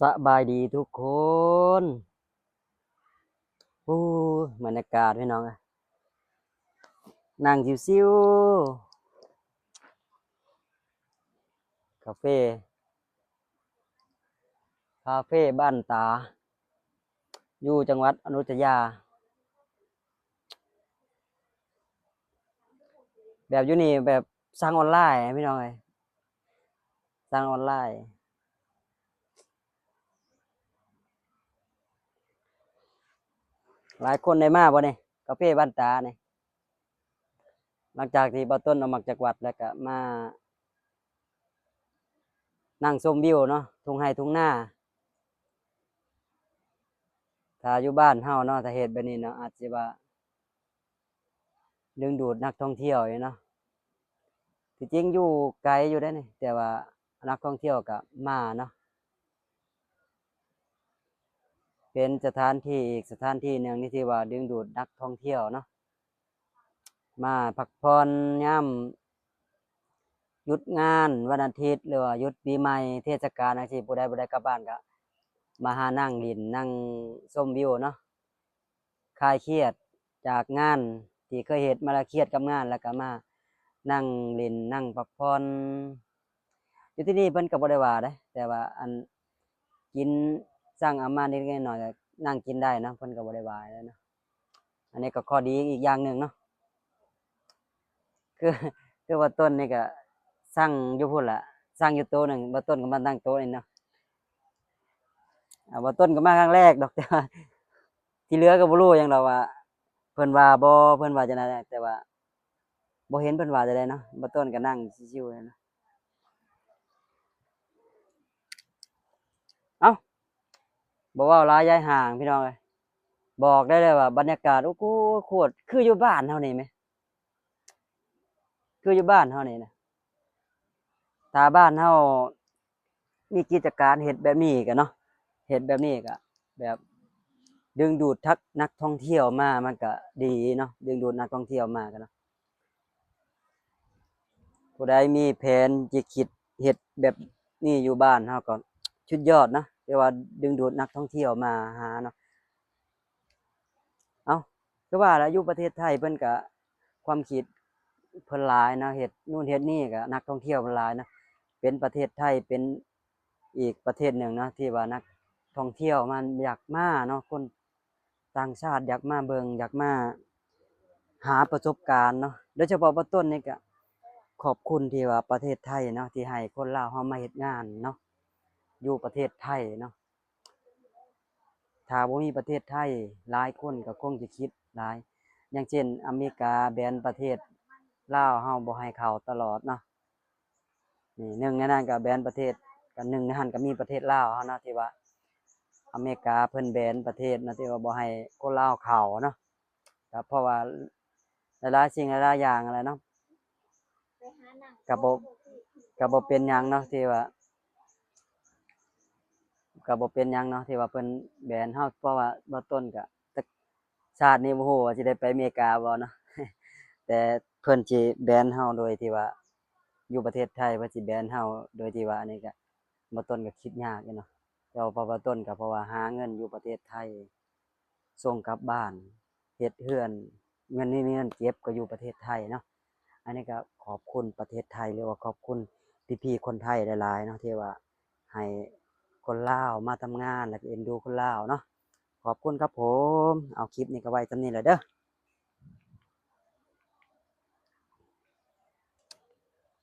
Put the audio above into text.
สบายดีทุกคนอู้บรรยากาศพี่น้องอะนั่งชิวๆคาเฟ่บ้านตา อยู่จังหวัดอยุธยา แบบอยู่นี่แบบสร้างออนไลน์พี่น้องเลยสร้างออนไลน์ หลายคนได้มาบ่เนี่ยคาเฟ่บ้านตาเนี่ยหลังจากที่บ่ต้นออกมาจากวัดแล้วก็มานั่งชมวิวเนาะทุ่งไร่ทุ่งนาถ้าอยู่บ้านเฮาเนาะถ้าเฮ็ดแบบนี้เนาะอาจสิว่าดึงดูดนักท่องเที่ยวอยู่เนาะที่จริงอยู่ไกลอยู่ได้นี่แต่ว่านักท่องเที่ยวก็มาเนาะเป็นสถานที่อีกสถานที่หนึ่งที่ว่าดึงดูดนักท่องเที่ยวเนาะมาพักผ่อนยามหยุดงานวันอาทิตย์หรือว่าหยุดปีใหม่เทศกาลจั่งซี้ผู้ใดบ่ได้กลับบ้านก็มาหานั่งเล่นนั่งชมวิวเนาะคลายเครียดจากงานที่เคยเฮ็ดมาแล้วเครียดกับงานแล้วก็มานั่งเล่นนั่งพักผ่อนอยู่ที่นี่เพิ่นก็บ่ได้ว่าเด้แต่ว่าอันกินสั่งอามานิดๆหน่อยๆก็นั่งกินได้เนาะเพิ่นก็บ่ได้ว่าหยังเนาะอันนี้ก็ข้อดีอีกอย่างหนึ่งเนาะคือคือว่าต้นนี่ก็สั่งอยู่พุ่นล่ะสั่งอยู่โต๊ะหนึ่งบ่ต้นก็มานั่งโต๊ะนี่เนาะบ่ต้นก็มาครั้งแรกดอกแต่ว่าที่เหลือก็บ่รู้หยังดอกว่าเพิ่นว่าบ่เพิ่นว่าจังได๋แต่ว่าบ่เห็นเพิ่นว่าจังไดเนาะบ่ต้นก็นั่งชิวๆเนาะเอ้าบ่เว้าหลายย้ายห่างพี่น้องเอ้ยบอกได้เลยว่าบรรยากาศโอ้โฮโคตรคืออยู่บ้านเฮานี่แหมคืออยู่บ้านเฮานี่นะถ้าบ้านเฮามีกิจการเฮ็ดแบบนี้ก็เนาะเฮ็ดแบบนี้ก็แบบดึงดูดนักท่องเที่ยวมามันก็ดีเนาะดึงดูดนักท่องเที่ยวมาก็เนาะผู้ใดมีแผนจิคิดเฮ็ดแบบนี้อยู่บ้านเฮาก็สุดยอดนะแต่ว่าดึงดูดนักท่องเที่ยวมาหาเนาะเอ้าคือว่าแล้วอยู่ประเทศไทยเพิ่นก็ความคิดเพิ่นหลายนะเฮ็ดนู่นเฮ็ดนี่ก็นักท่องเที่ยวเพิ่นหลายนะเป็นประเทศไทยเป็นอีกประเทศหนึ่งนะที่ว่านักท่องเที่ยวมันอยากมาเนาะคนต่างชาติอยากมาเบิ่งอยากมาหาประสบการณ์เนาะโดยเฉพาะบ่ต้นนี่ก็ขอบคุณที่ว่าประเทศไทยเนาะที่ให้คนลาวเฮามาเฮ็ดงานเนาะอยู่ประเทศไทยเนาะถ้าบ่มีประเทศไทยหลายคนก็คงสิคิดหลายอย่างเช่นอเมริกาแบนประเทศลาวเฮาบ่ให้เข้าตลอดเนาะนี่หนึ่งในนั้นก็แบนประเทศก็หนึ่งในนั้นก็มีประเทศลาวเฮาเนาะที่ว่าอเมริกาเพิ่นแบนประเทศเนาะที่ว่าบ่ให้คนลาวเข้าเนาะก็เพราะว่าหลายๆสิ่งหลายๆอย่างนั่นแหละเนาะก็บ่ก็บ่เป็นหยังเนาะที่ว่าก็บ่เป็นหยังเนาะที่ว่าเพิ่นแบนเฮาเพราะว่าบ่ต้นก็แต่ชาตินี้บ่ฮู้ว่าสิได้ไปอเมริกาบ่เนาะแต่เพิ่นสิแบนเฮาโดยที่ว่าอยู่ประเทศไทยเพิ่นสิแบนเฮาโดยที่ว่าอันนี้ก็บ่ต้นก็คิดยากอยู่เนาะแต่ว่าเพราะว่าต้นก็เพราะว่าหาเงินอยู่ประเทศไทยส่งกลับบ้านเฮ็ดเรือนเงินมีเงินเก็บก็อยู่ประเทศไทยเนาะอันนี้ก็ขอบคุณประเทศไทยหรือว่าขอบคุณพี่ๆคนไทยหลายๆเนาะที่ว่าให้คนลาวมาทำงานแล้วก็เอ็นดูคนลาวเนาะขอบคุณครับผมเอาคลิปนี้ก็ไว้ส่ำนี้แหละเด้อ